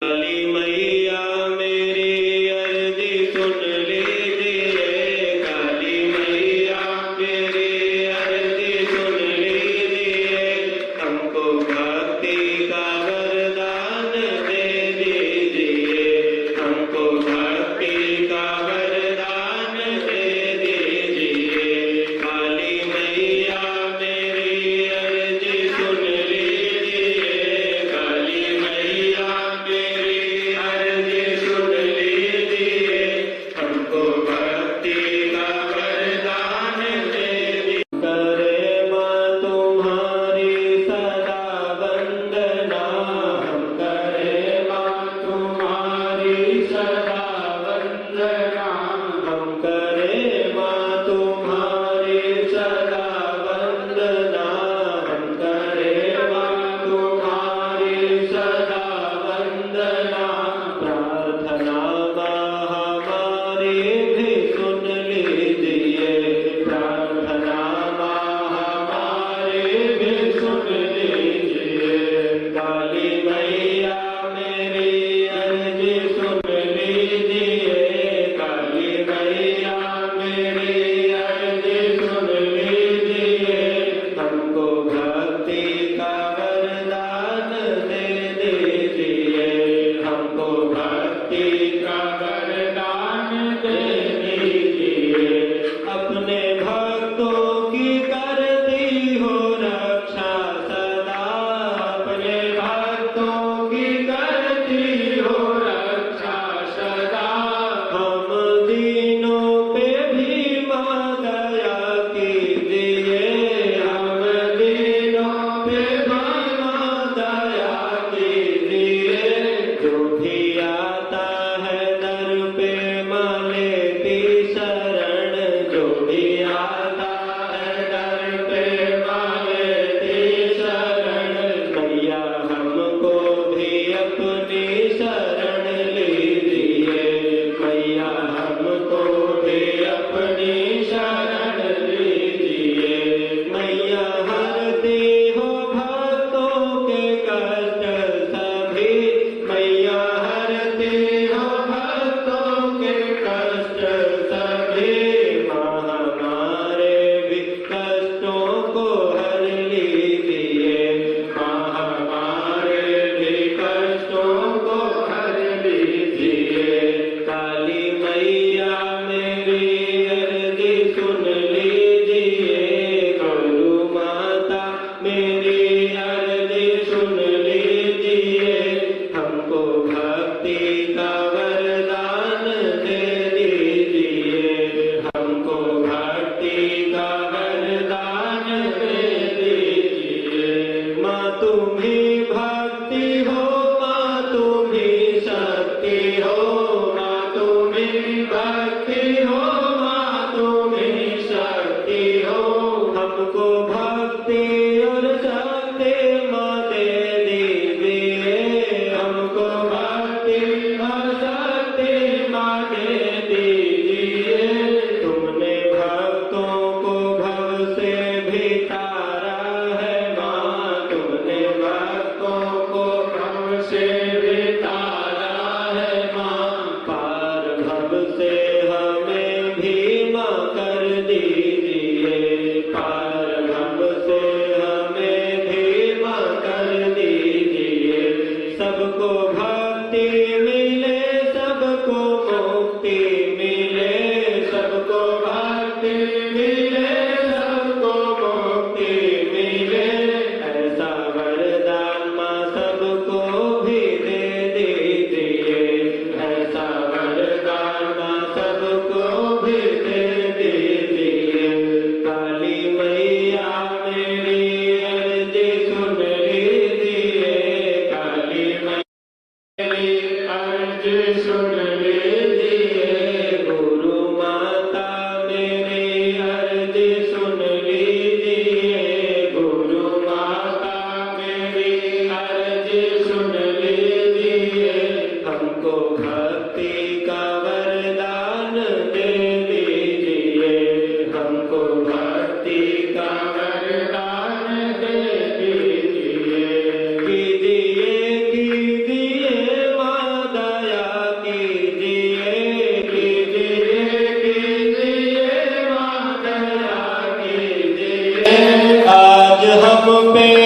काली मैया मेरी अर्जी सुन लीजिए, काली मैया मेरी अर्जी सुन लीजिए, हमको भक्ति का वरदान दे दीजिए, हमको भक्ति का वरदान दे दीजिए। काली मैया मेरी अर्जी सुन लीजिए, काली मैया मेरी अर्जी सुन लीजिए, हमको भक्ति का वरदान दे दीजिए। करे माँ तुम्हारी सदा वंदना, हम करे माँ तुम्हारी सदा वंदना, हम करे माँ तुम्हारी सदा वंदना, हम करे माँ तुम्हारी सदा वंदना। प्रार्थना हमारी भी सुन लीजिए, प्रार्थना हमारी भी सुन लीजिए। काली मैया मेरी अर्जी सुन लीजिए, काली मैया मेरी अर्जी सुन लीजिए, हमको भक्ति का वरदान दे दीजिए, हमको भक्ति का वरदान दे दीजिए। अपने भक्तों की करती हो रक्षा सदा, अपने भक्तों की करती हो रक्षा सदा। हम दीनों पे भी माँ दया कीजिए, हम दीनों पे भी माँ दया कीजिए। जो भी आता है दर पे माँ लेती शरण, जो भी आता है दर पे माँ लेती शरण। मैया हमको भी अपनी शरण लीजिए, मैया हमको भी अपनी शरण लीजिए। मैया हरती हो भक्तों के कष्ट सभी, मैया हरती हो भक्तों के कष्ट सभी। माँ हमारे भी कष्टों को हर लीजिए, माँ हमारे भी कष्टों को हर लीजिए। काली मैया मेरी अर्जी सुन लीजिए, गौरू माता मेरी अर्जी सुन लीजिए, हमको भक्ति का वरदान दे दीजिए, हमको भक्ति का वरदान दे दीजिए। माँ तुम्ही भक्ति हो, माँ तुम्ही शक्ति हो, माँ तुम्ही भक्ति हो, माँ तुम्ही शक्ति हो। हमको भक्ति और शक्ति माँ दे दीजिए, हमको भक्ति और शक्ति माँ दे दीजिए। तुमने भक्तों को भव से भी तारा है माँ, तुमने भक्तों को भव से भी तारा है माँ। पार भव से हमें भी माँ कर दीजिए, पार भव से हमें भी माँ कर दीजिए। सबको भक्ति मिले, सबको मुक्ति मिले, सबको भक्ति मिले, सबको मुक्ति मिले। ऐसा वरदान माँ सबको भी दे दीजिए, ऐसा वरदान माँ सबको भी दे दीजिए। काली मैया मेरी अर्जी सुन लीजिए, काली मेरी अर्जी सुन लीजिए। गुरु माता मेरी अर्जी सुन लीजिए, गुरु माता मेरी अर्जी सुन लीजिए, हमको भक्ति का वरदान दे दीजिए, हमको भक्ति का वरदान दे दीजिए। कीजिए कीजिए माँ हम पे